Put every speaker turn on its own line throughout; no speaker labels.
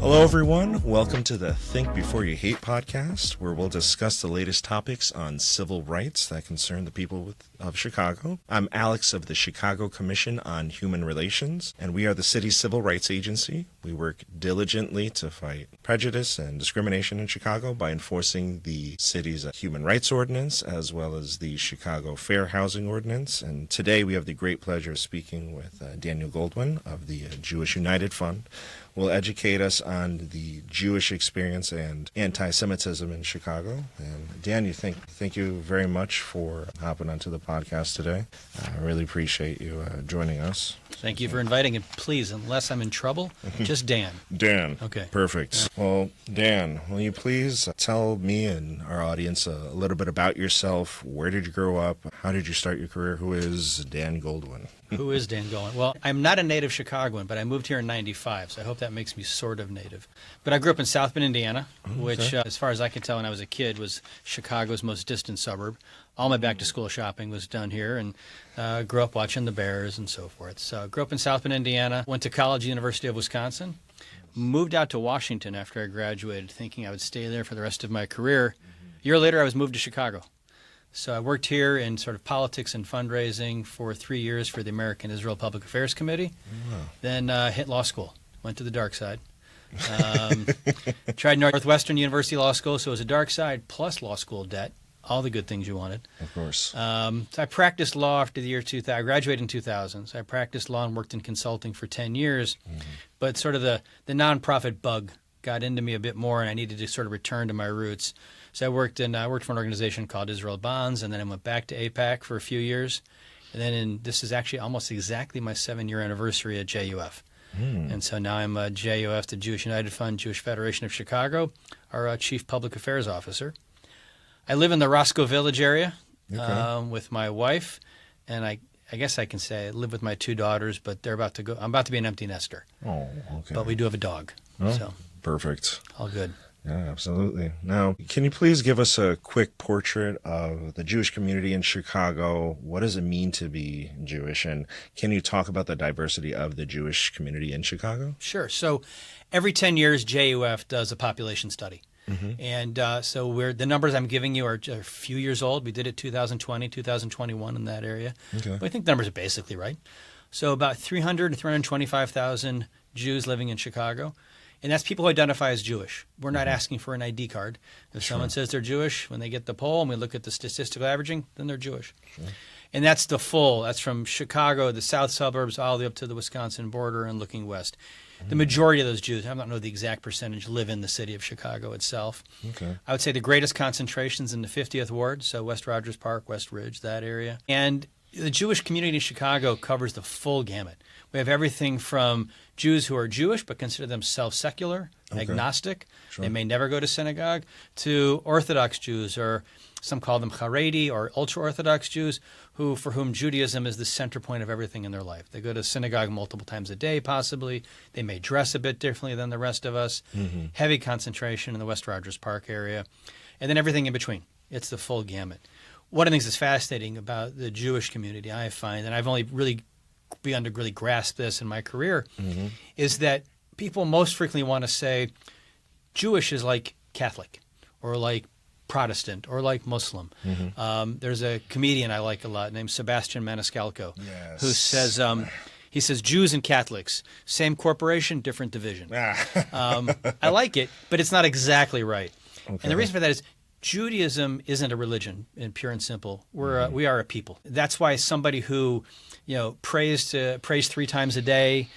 Hello, everyone. Welcome to the Think Before You Hate podcast, where we'll discuss the latest topics on civil rights that concern the people of Chicago. I'm Alex of the Chicago Commission on Human Relations, and we are the city's civil rights agency. We work diligently to fight prejudice and discrimination in Chicago by enforcing the city's human rights ordinance, as well as the Chicago Fair Housing Ordinance. And today we have the great pleasure of speaking with Daniel Goldwin of the Jewish United Fund. Will educate us on the Jewish experience and anti-Semitism in Chicago. And Dan, thank you very much for hopping onto the podcast today. I really appreciate you joining us.
Thank you for inviting, and please, unless I'm in trouble, just Dan.
Dan.
Okay.
Perfect. Yeah. Well, Dan, will you please tell me and our audience a little bit about yourself? Where did you grow up? How did you start your career? Who is Dan Goldwin?
Who is Dan Goldwin? Well, I'm not a native Chicagoan, but I moved here in '95, so I hope that makes me sort of native. But I grew up in South Bend, Indiana, which, as far as I can tell when I was a kid, was Chicago's most distant suburb. All my back-to-school shopping was done here, and grew up watching the Bears and so forth. So grew up in South Bend, Indiana, went to college, University of Wisconsin, moved out to Washington after I graduated, thinking I would stay there for the rest of my career. A year later, I was moved to Chicago. So I worked here in sort of politics and fundraising for 3 years for the American Israel Public Affairs Committee. Wow. Then hit law school, went to the dark side. Tried Northwestern University Law School, so it was a dark side plus law school debt. All the good things you wanted. Of course. So I practiced law after the year 2000. I graduated in 2000. So I practiced law and worked in consulting for 10 years. Mm-hmm. But sort of the nonprofit bug got into me a bit more, and I needed to sort of return to my roots. So I worked for an organization called Israel Bonds, and then I went back to AIPAC for a few years. And then this is actually almost exactly my 7-year anniversary at JUF. And so now I'm a JUF, the Jewish United Fund, Jewish Federation of Chicago, our Chief Public Affairs Officer. I live in the Roscoe Village area with my wife, and I guess I can say I live with my 2 daughters, but they're about to go. I'm about to be an empty nester. Oh, okay. But we do have a dog.
Oh,
so
perfect.
All good.
Yeah, absolutely. Now, can you please give us a quick portrait of the Jewish community in Chicago? What does it mean to be Jewish? And can you talk about the diversity of the Jewish community in Chicago?
Sure. So every 10 years, JUF does a population study. Mm-hmm. And so the numbers I'm giving you are a few years old. We did it 2020, 2021 in that area. Okay. But I think the numbers are basically right. So about 300 to 325,000 Jews living in Chicago. And that's people who identify as Jewish. We're not asking for an ID card. If someone says they're Jewish, when they get the poll and we look at the statistical averaging, then they're Jewish. Sure. And that's that's from Chicago, the south suburbs, all the way up to the Wisconsin border and looking west. The majority of those Jews, I don't know the exact percentage, live in the city of Chicago itself. Okay. I would say the greatest concentrations in the 50th Ward, so West Rogers Park, West Ridge, that area. And the Jewish community in Chicago covers the full gamut. We have everything from Jews who are Jewish but consider themselves secular, agnostic, they may never go to synagogue, to Orthodox Jews, or some call them Haredi or ultra-Orthodox Jews, for whom Judaism is the center point of everything in their life. They go to synagogue multiple times a day, possibly. They may dress a bit differently than the rest of us. Mm-hmm. Heavy concentration in the West Rogers Park area. And then everything in between. It's the full gamut. One of the things that's fascinating about the Jewish community, I find, and I've only really begun to really grasp this in my career, is that people most frequently want to say Jewish is like Catholic or like Protestant or like Muslim. Mm-hmm. There's a comedian I like a lot named Sebastian Maniscalco who says, he says, Jews and Catholics, same corporation, different division. I like it, but it's not exactly right. Okay. And the reason for that is Judaism isn't a religion, in pure and simple. We are a people. That's why somebody who, prays 3 times a day,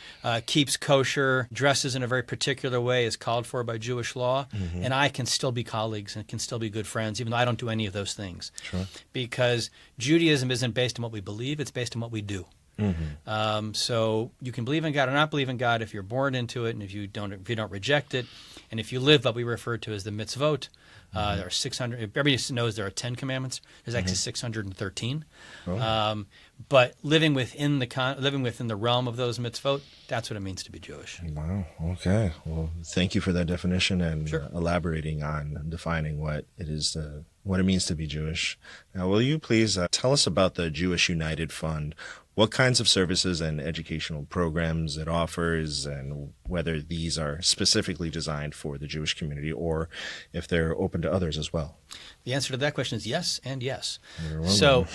keeps kosher, dresses in a very particular way, is called for by Jewish law, and I can still be colleagues and can still be good friends, even though I don't do any of those things. Sure. Because Judaism isn't based on what we believe; it's based on what we do. Mm-hmm. So you can believe in God or not believe in God if you're born into it, and if you don't reject it, and if you live what we refer to as the mitzvot. There are 600. Everybody knows there are 10 commandments. There's actually 613. Oh. But living within the realm of those mitzvot, that's what it means to be Jewish.
Wow. Okay. Well, thank you for that definition and elaborating on defining what it is to what it means to be Jewish. Now, will you please tell us about the Jewish United Fund, what kinds of services and educational programs it offers, and whether these are specifically designed for the Jewish community or if they're open to others as well?
The answer to that question is yes and yes. So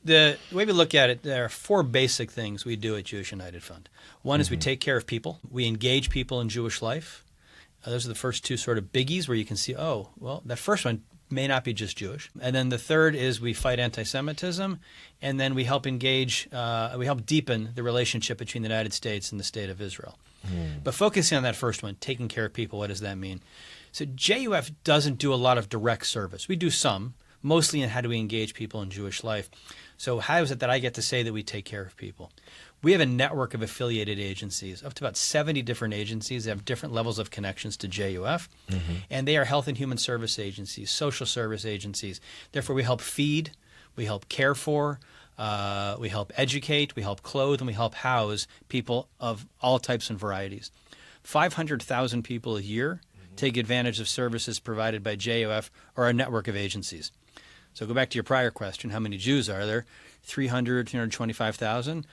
the way we look at it, there are four basic things we do at Jewish United Fund. One is we take care of people. We engage people in Jewish life. Those are the first two sort of biggies where you can see, oh, well, that first one may not be just Jewish. And then the third is we fight anti-Semitism, and then we help we help deepen the relationship between the United States and the State of Israel. But focusing on that first one, taking care of people, what does that mean? So JUF doesn't do a lot of direct service. We do some, mostly in how do we engage people in Jewish life. So how is it that I get to say that we take care of people? We have a network of affiliated agencies, up to about 70 different agencies that have different levels of connections to JUF, and they are health and human service agencies, social service agencies. Therefore, we help feed, we help care for, we help educate, we help clothe, and we help house people of all types and varieties. 500,000 people a year take advantage of services provided by JUF or our network of agencies. So go back to your prior question, how many Jews are there? 325,000.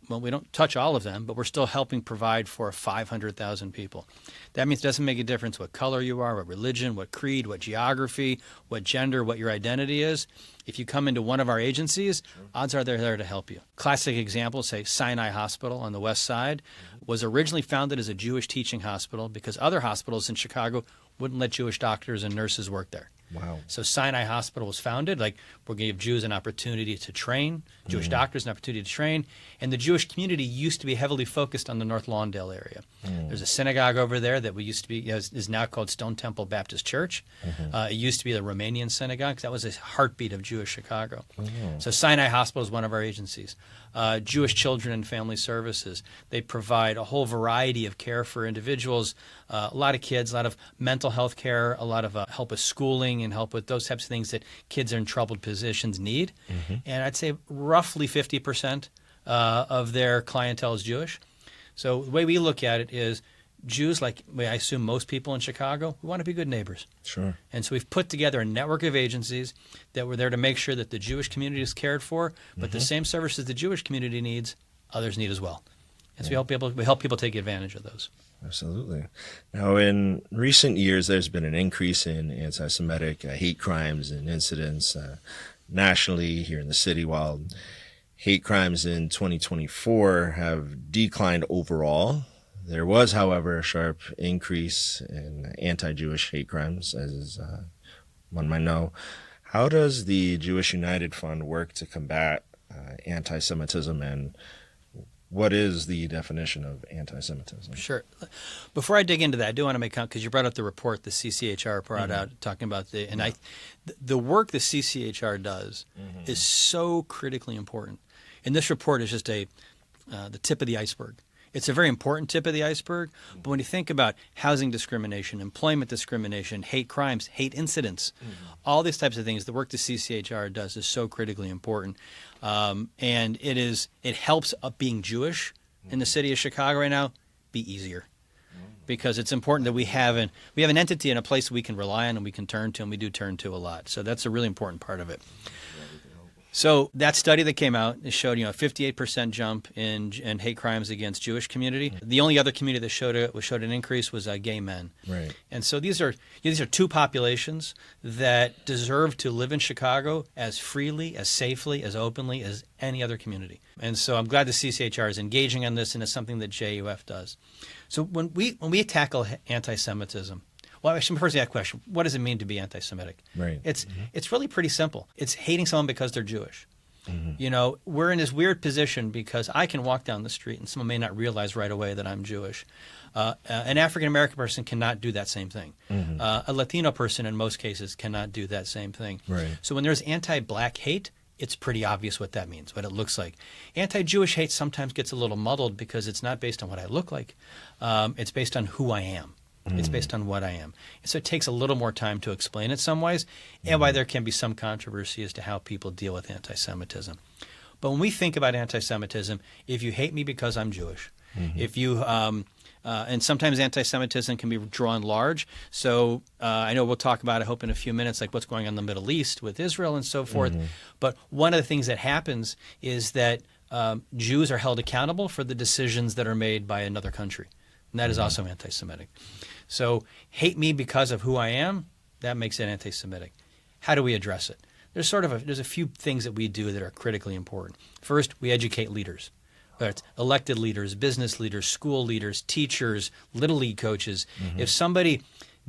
Well, we don't touch all of them, but we're still helping provide for 500,000 people. That means it doesn't make a difference what color you are, what religion, what creed, what geography, what gender, what your identity is. If you come into one of our agencies, odds are they're there to help you. Classic example, say Sinai Hospital on the west side, was originally founded as a Jewish teaching hospital because other hospitals in Chicago wouldn't let Jewish doctors and nurses work there.
Wow.
So Sinai Hospital was founded, like we're going to give Jews an opportunity to train, Jewish doctors an opportunity to train, and the Jewish community used to be heavily focused on the North Lawndale area. There's a synagogue over there that we used to be is now called Stone Temple Baptist Church. It used to be the Romanian synagogue. That was a heartbeat of Jewish Chicago. So Sinai Hospital is one of our agencies. Jewish Children and Family Services. They provide a whole variety of care for individuals, a lot of kids, a lot of mental health care, a lot of help with schooling and help with those types of things that kids in troubled positions need. And I'd say roughly 50% of their clientele is Jewish. So the way we look at it is Jews, like I assume most people in Chicago, we want to be good neighbors.
Sure.
And so we've put together a network of agencies that were there to make sure that the Jewish community is cared for, but the same services the Jewish community needs, others need as well. And so we help people take advantage of those.
Absolutely. Now, in recent years, there's been an increase in anti-Semitic hate crimes and incidents nationally here in the city, while hate crimes in 2024 have declined overall. There was, however, a sharp increase in anti-Jewish hate crimes, as one might know. How does the Jewish United Fund work to combat anti-Semitism, and what is the definition of anti-Semitism?
Sure. Before I dig into that, I do want to make comment, because you brought up the report the CCHR brought out talking about the work the CCHR does is so critically important. And this report is just the tip of the iceberg. It's a very important tip of the iceberg, but when you think about housing discrimination, employment discrimination, hate crimes, hate incidents, all these types of things, the work the CCHR does is so critically important. And it helps being Jewish in the city of Chicago right now be easier, because it's important that we have an entity and a place we can rely on and we can turn to, and we do turn to a lot. So that's a really important part of it. So that study that came out, it showed a 58% jump in hate crimes against Jewish community. The only other community that showed an increase was gay men.
Right.
And so these are two populations that deserve to live in Chicago as freely, as safely, as openly as any other community. And so I'm glad the CCHR is engaging on this, and it's something that JUF does. So when we tackle anti-Semitism, well, I should first ask that question. What does it mean to be anti-Semitic?
Right.
It's really pretty simple. It's hating someone because they're Jewish. We're in this weird position because I can walk down the street and someone may not realize right away that I'm Jewish. An African-American person cannot do that same thing. A Latino person in most cases cannot do that same thing.
Right.
So when there's anti-black hate, it's pretty obvious what that means, what it looks like. Anti-Jewish hate sometimes gets a little muddled because it's not based on what I look like. It's based on who I am. It's based on what I am. And so it takes a little more time to explain it some ways, and why there can be some controversy as to how people deal with anti-Semitism. But when we think about anti-Semitism, if you hate me because I'm Jewish, if you And sometimes anti-Semitism can be drawn large. So I know we'll talk about, I hope, in a few minutes, like what's going on in the Middle East with Israel and so forth. But one of the things that happens is that Jews are held accountable for the decisions that are made by another country. And that is also anti-Semitic. So hate me because of who I am, that makes it anti-Semitic. How do we address it? There's a few things that we do that are critically important. First, we educate leaders. Whether it's elected leaders, business leaders, school leaders, teachers, Little League coaches. If somebody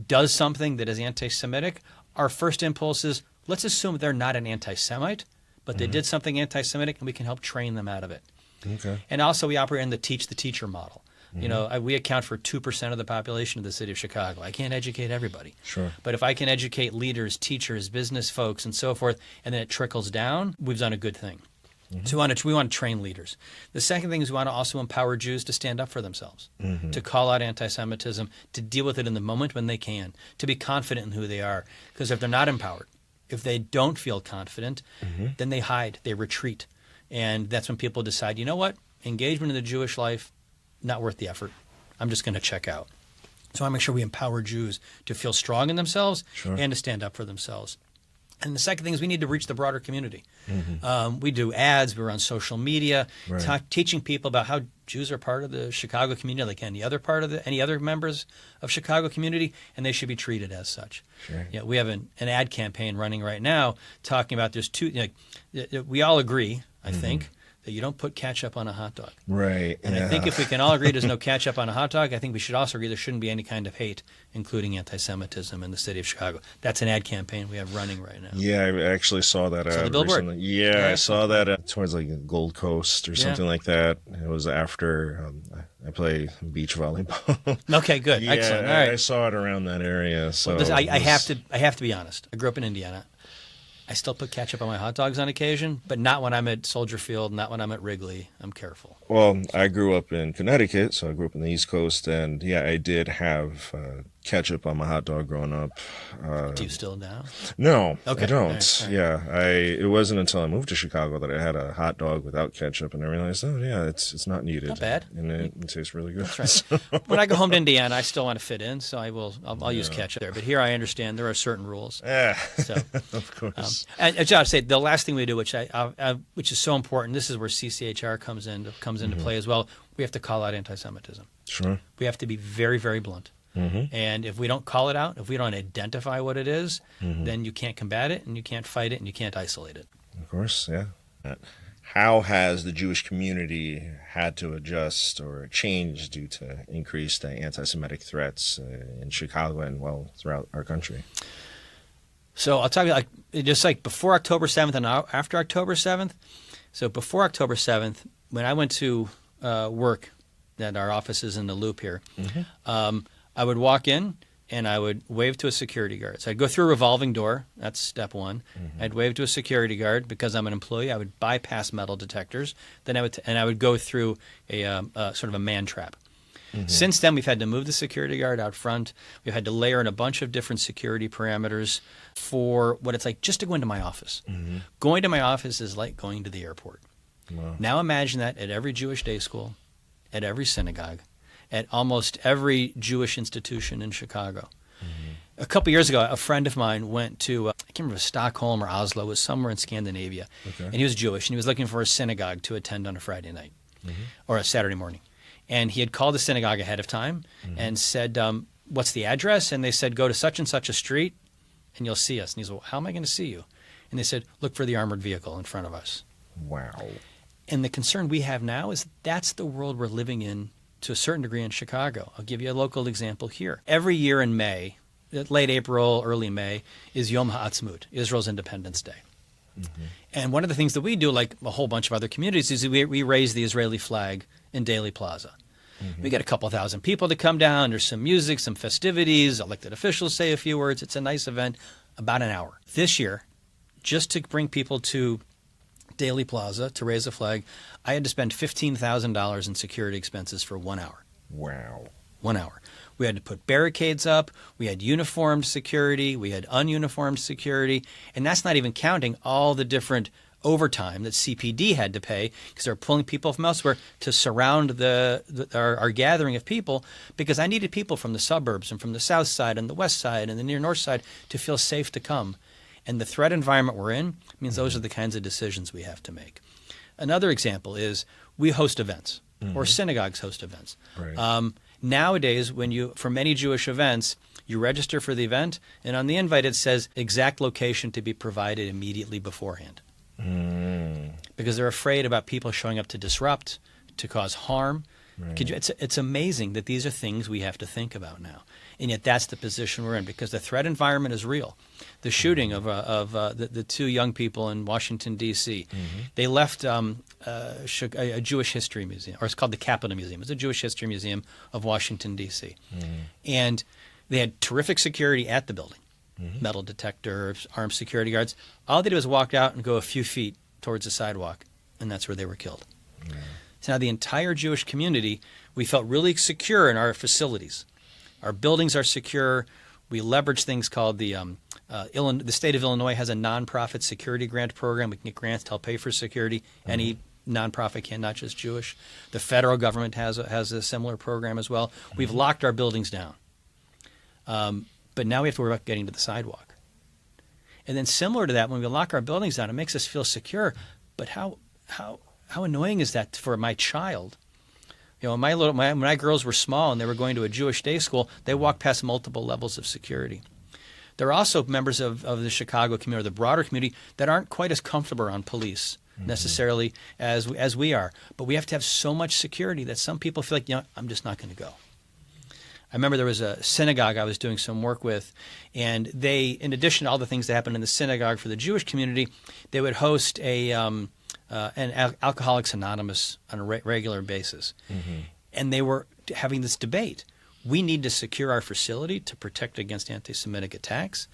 does something that is anti-Semitic, our first impulse is, let's assume they're not an anti-Semite, but they did something anti-Semitic, and we can help train them out of it.
Okay.
And also we operate in the teach the teacher model. You know, we account for 2% of the population of the city of Chicago. I can't educate everybody.
Sure.
But if I can educate leaders, teachers, business folks, and so forth, and then it trickles down, we've done a good thing. So we want to train leaders. The second thing is we want to also empower Jews to stand up for themselves, to call out anti-Semitism, to deal with it in the moment when they can, to be confident in who they are. Because if they're not empowered, if they don't feel confident, then they hide, they retreat. And that's when people decide, you know what, engagement in the Jewish life, not worth the effort. I'm just going to check out. So I make sure we empower Jews to feel strong in themselves and to stand up for themselves. And the second thing is we need to reach the broader community. We do ads. We're on social media, teaching people about how Jews are part of the Chicago community, like any other members of Chicago community, and they should be treated as such.
Sure.
Yeah, we have an ad campaign running right now talking about there's two. We all agree, I think, that you don't put ketchup on a hot dog.
Right.
And I think if we can all agree there's no ketchup on a hot dog, I think we should also agree there shouldn't be any kind of hate, including anti-Semitism in the city of Chicago. That's an ad campaign we have running right now.
Yeah, I actually saw that
the
ad
billboard.
recently. Yeah, I saw that towards like Gold Coast or something like that. It was after I play beach volleyball.
Okay, good.
Yeah,
Excellent. All right.
I saw it around that area. So
Listen, I have to be honest. I grew up in Indiana. I still put ketchup on my hot dogs on occasion, but not when I'm at Soldier Field, not when I'm at Wrigley. I'm careful.
Well, I grew up in Connecticut, so I grew up in the East Coast, and yeah, I did have ketchup on my hot dog growing up.
Do you still now?
No,
Okay.
I don't.
All right.
Yeah, it wasn't until I moved to Chicago that I had a hot dog without ketchup, and I realized, oh yeah, it's not needed.
Not bad.
And it tastes really good.
That's right. When I go home to Indiana, I still want to fit in, so I'll use ketchup there. But here I understand there are certain rules.
Yeah,
So,
of course.
and I gotta say, the last thing we do, which is so important, this is where CCHR comes into play as well. We have to call out anti-Semitism.
Sure.
We have to be very, very blunt. And if we don't call it out, if we don't identify what it is, then you can't combat it, and you can't fight it, and you can't isolate it.
Of course, yeah. How has the Jewish community had to adjust or change due to increased anti-Semitic threats in Chicago and, well, throughout our country?
So I'll tell you, just like before October 7th and after October 7th. So before October 7th, when I went to work at our offices in the Loop here, I would walk in and I would wave to a security guard. So I'd go through a revolving door. That's step one. I'd wave to a security guard because I'm an employee. I would bypass metal detectors. Then I would go through a sort of a man trap. Since then, we've had to move the security guard out front. We've had to layer in a bunch of different security parameters for what it's like just to go into my office. Going to my office is like going to the airport.
Wow.
Now imagine that at every Jewish day school, at every synagogue, at almost every Jewish institution in Chicago. A couple years ago, a friend of mine went to, I can't remember, Stockholm or Oslo, it was somewhere in Scandinavia. And he was Jewish, and he was looking for a synagogue to attend on a Friday night or a Saturday morning. And he had called the synagogue ahead of time and said, what's the address? And they said, go to such and such a street and you'll see us. And he said, well, how am I going to see you? And they said, look for the armored vehicle in front of us.
Wow.
And the concern we have now is that's the world we're living in to a certain degree in Chicago. I'll give you a local example here. Every year in May, late April, early May, is Yom HaAtzmaut, Israel's Independence Day. And one of the things that we do, like a whole bunch of other communities, is we raise the Israeli flag in Daly Plaza. We get a couple thousand people to come down. There's some music, some festivities. Elected officials say a few words. It's a nice event, about an hour. This year, just to bring people to Daly Plaza to raise a flag, I had to spend $15,000 in security expenses for 1 hour.
Wow.
1 hour. We had to put barricades up. We had uniformed security. We had ununiformed security. And that's not even counting all the different overtime that CPD had to pay because they were pulling people from elsewhere to surround our gathering of people, because I needed people from the suburbs and from the south side and the west side and the near north side to feel safe to come. And the threat environment we're in means those are the kinds of decisions we have to make. Another example is we host events, or synagogues host events.
Right.
Nowadays, for many Jewish events, you register for the event, and on the invite it says exact location to be provided immediately beforehand. Because they're afraid about people showing up to disrupt, to cause harm. Right. It's amazing that these are things we have to think about now. And yet that's the position we're in, because the threat environment is real. The shooting of the two young people in Washington, D.C., they left a Jewish history museum, or it's called the Capitol Museum. It's a Jewish history museum of Washington, D.C. And they had terrific security at the building, metal detectors, armed security guards. All they did was walk out and go a few feet towards the sidewalk, and that's where they were killed. So now the entire Jewish community, we felt really secure in our facilities. Our buildings are secure. We leverage things called the state of Illinois has a nonprofit security grant program. We can get grants to help pay for security. Any nonprofit can, not just Jewish. The federal government has a similar program as well. We've locked our buildings down. But now we have to worry about getting to the sidewalk. And then similar to that, when we lock our buildings down, it makes us feel secure. But how annoying is that for my child? You know, when my girls were small and they were going to a Jewish day school, they walked past multiple levels of security. There are also members of the Chicago community, or the broader community, that aren't quite as comfortable around police necessarily as we are. But we have to have so much security that some people feel like, I'm just not going to go. I remember there was a synagogue I was doing some work with, and they, in addition to all the things that happened in the synagogue for the Jewish community, they would host an Alcoholics Anonymous on a regular basis. And they were having this debate. We need to secure our facility to protect against anti-Semitic attacks,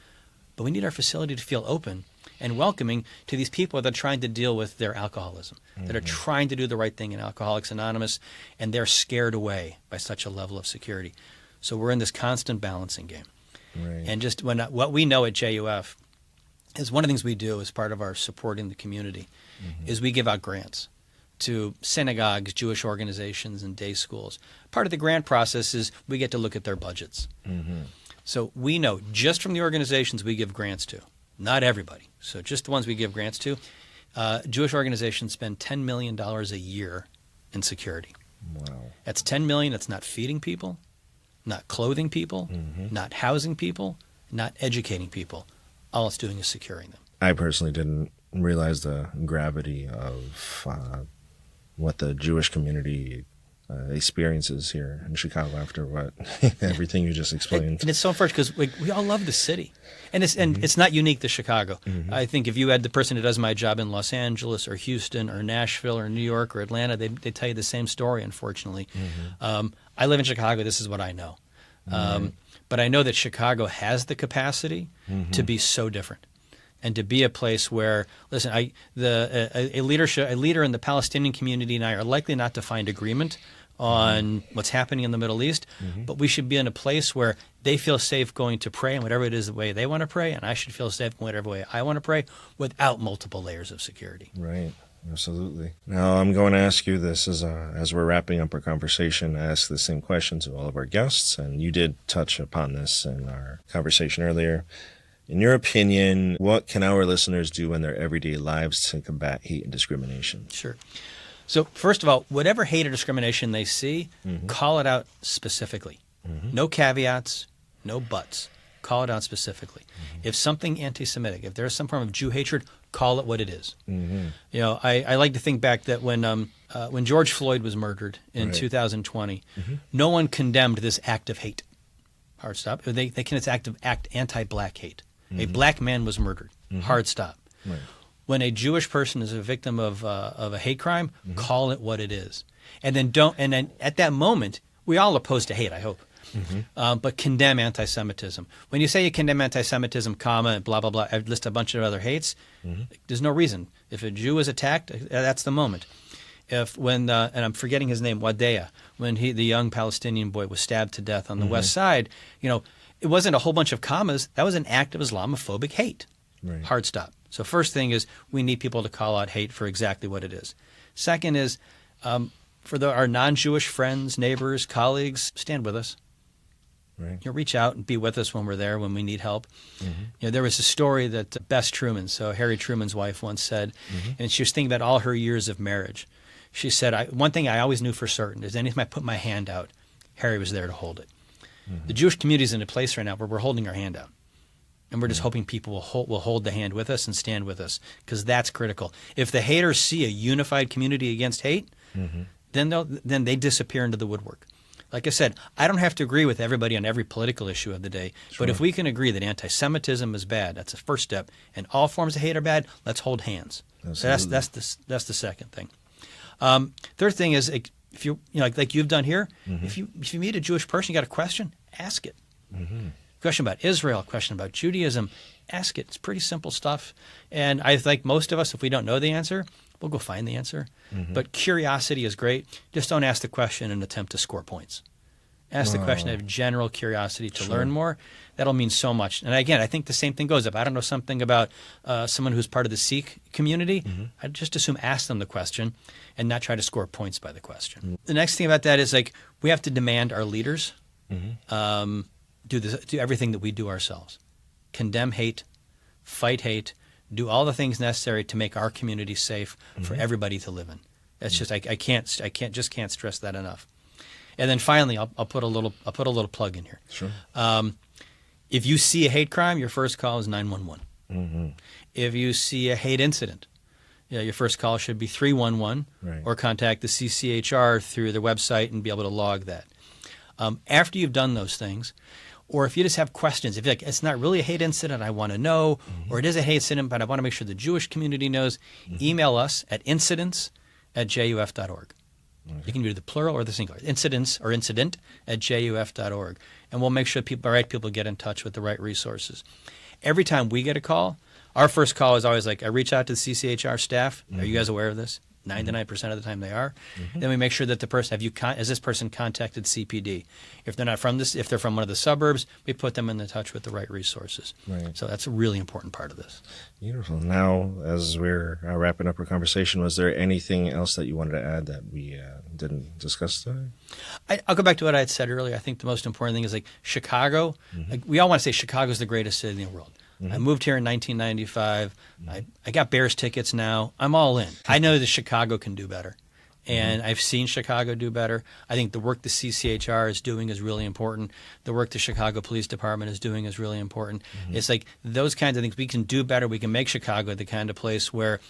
but we need our facility to feel open and welcoming to these people that are trying to deal with their alcoholism, that are trying to do the right thing in Alcoholics Anonymous, and they're scared away by such a level of security. So we're in this constant balancing game.
Right.
And just what we know at JUF is one of the things we do as part of our supporting the community is we give out grants to synagogues, Jewish organizations, and day schools. Part of the grant process is we get to look at their budgets. So we know just from the organizations we give grants to, not everybody, so just the ones we give grants to, Jewish organizations spend $10 million a year in security.
Wow.
That's $10 million. That's not feeding people, not clothing people, not housing people, not educating people. All it's doing is securing them.
I personally didn't realize the gravity of what the Jewish community experiences here in Chicago after what everything you just explained.
And it's so unfortunate because we all love the city, and it's not unique to Chicago. I think if you had the person who does my job in Los Angeles or Houston or Nashville or New York or Atlanta, they tell you the same story. Unfortunately, I live in Chicago. This is what I know, but I know that Chicago has the capacity to be so different. And to be a place where, listen, a leader in the Palestinian community and I are likely not to find agreement on what's happening in the Middle East, but we should be in a place where they feel safe going to pray in whatever it is the way they want to pray, and I should feel safe going whatever way I want to pray without multiple layers of security.
Right. Absolutely. Now, I'm going to ask you this as we're wrapping up our conversation. I ask the same question to all of our guests, and you did touch upon this in our conversation earlier. In your opinion, what can our listeners do in their everyday lives to combat hate and discrimination?
Sure. So first of all, whatever hate or discrimination they see, call it out specifically. No caveats, no buts. Call it out specifically. If something anti-Semitic, if there's some form of Jew hatred, call it what it is. You know, I like to think back that when George Floyd was murdered in 2020, no one condemned this act of hate. Hard stop. They condemned this act anti-black hate. A black man was murdered. Hard stop.
Right.
When a Jewish person is a victim of a hate crime, call it what it is, and then at that moment, we all oppose to hate. I hope, but condemn anti-Semitism. When you say you condemn anti-Semitism, comma, blah blah blah, I list a bunch of other hates. There's no reason. If a Jew is attacked, that's the moment. And I'm forgetting his name, Wadea, when the young Palestinian boy was stabbed to death on the west side, you know. It wasn't a whole bunch of commas. That was an act of Islamophobic hate. Right. Hard stop. So first thing is we need people to call out hate for exactly what it is. Second is for our non-Jewish friends, neighbors, colleagues, stand with us.
Right.
Reach out and be with us when we're there, when we need help. There was a story that Bess Truman, so Harry Truman's wife, once said, and she was thinking about all her years of marriage. She said, one thing I always knew for certain is anytime I put my hand out, Harry was there to hold it. The Jewish community is in a place right now where we're holding our hand out. And we're just hoping people will hold the hand with us and stand with us, because that's critical. If the haters see a unified community against hate, then they disappear into the woodwork. Like I said, I don't have to agree with everybody on every political issue of the day, but if we can agree that anti-Semitism is bad, that's the first step, and all forms of hate are bad, let's hold hands. So that's the second thing. Third thing is, if you like you've done here, if you meet a Jewish person, you got a question, ask it. Question about Israel, question about Judaism, ask it. It's pretty simple stuff. And I think most of us, if we don't know the answer, we'll go find the answer. But curiosity is great. Just don't ask the question and attempt to score points. Ask the question of general curiosity to learn more. That'll mean so much. And again, I think the same thing goes. If I don't know something about someone who's part of the Sikh community, I'd just assume ask them the question and not try to score points by the question. The next thing about that is we have to demand our leaders do everything that we do ourselves. Condemn hate, fight hate, do all the things necessary to make our community safe for everybody to live in. That's just I can't stress that enough. And then finally, I'll put a little plug in here.
Sure.
If you see a hate crime, your first call is 911. If you see a hate incident, your first call should be 311, or contact the CCHR through their website and be able to log that. After you've done those things, or if you just have questions, if you're like, it's not really a hate incident, I want to know, or it is a hate incident, but I want to make sure the Jewish community knows, email us at incidents@juf.org. You can do the plural or the singular, incidents or incident@juf.org. And we'll make sure the right people get in touch with the right resources. Every time we get a call, our first call is always I reach out to the CCHR staff. Are you guys aware of this? 99% of the time they are. Then we make sure that the person, has this person contacted CPD? If they're not from this, if they're from one of the suburbs, we put them in touch with the right resources. So that's a really important part of this.
Beautiful. Now, as we're wrapping up our conversation, was there anything else that you wanted to add that we didn't discuss today?
I'll go back to what I had said earlier. I think the most important thing is Chicago. We all want to say Chicago's the greatest city in the world. I moved here in 1995. I got Bears tickets now. I'm all in. I know that Chicago can do better, and I've seen Chicago do better. I think the work the CCHR is doing is really important. The work the Chicago Police Department is doing is really important. It's those kinds of things. We can do better. We can make Chicago the kind of place where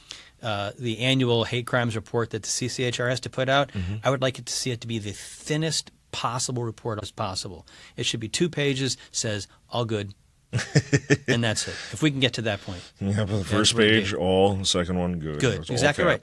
the annual hate crimes report that the CCHR has to put out, I would like it to see it to be the thinnest possible report as possible. It should be 2 pages, says all good. And that's it. If we can get to that point.
Yeah, but the first page, all, second one, good.
Good, exactly right.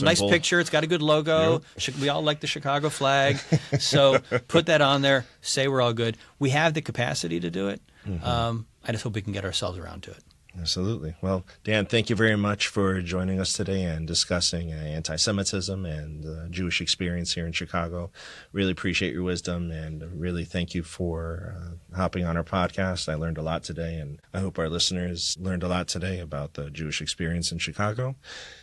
Nice picture. It's got a good logo. Yep. We all like the Chicago flag. So put that on there. Say we're all good. We have the capacity to do it. I just hope we can get ourselves around to it.
Absolutely. Well, Dan, thank you very much for joining us today and discussing anti-Semitism and the Jewish experience here in Chicago. Really appreciate your wisdom, and really thank you for hopping on our podcast. I learned a lot today, and I hope our listeners learned a lot today about the Jewish experience in Chicago.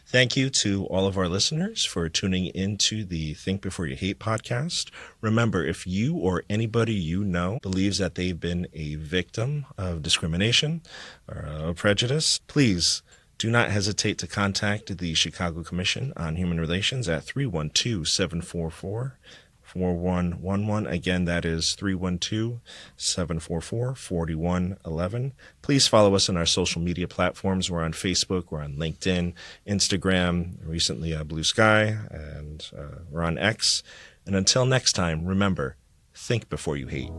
Thank you to all of our listeners for tuning into the Think Before You Hate podcast. Remember, if you or anybody you know believes that they've been a victim of discrimination or prejudice, please do not hesitate to contact the Chicago Commission on Human Relations at 312-744-4111. Again, that is 312-744-4111. Please follow us on our social media platforms. We're on Facebook, we're on LinkedIn, Instagram, recently Blue Sky, and we're on X. And until next time, remember, think before you hate.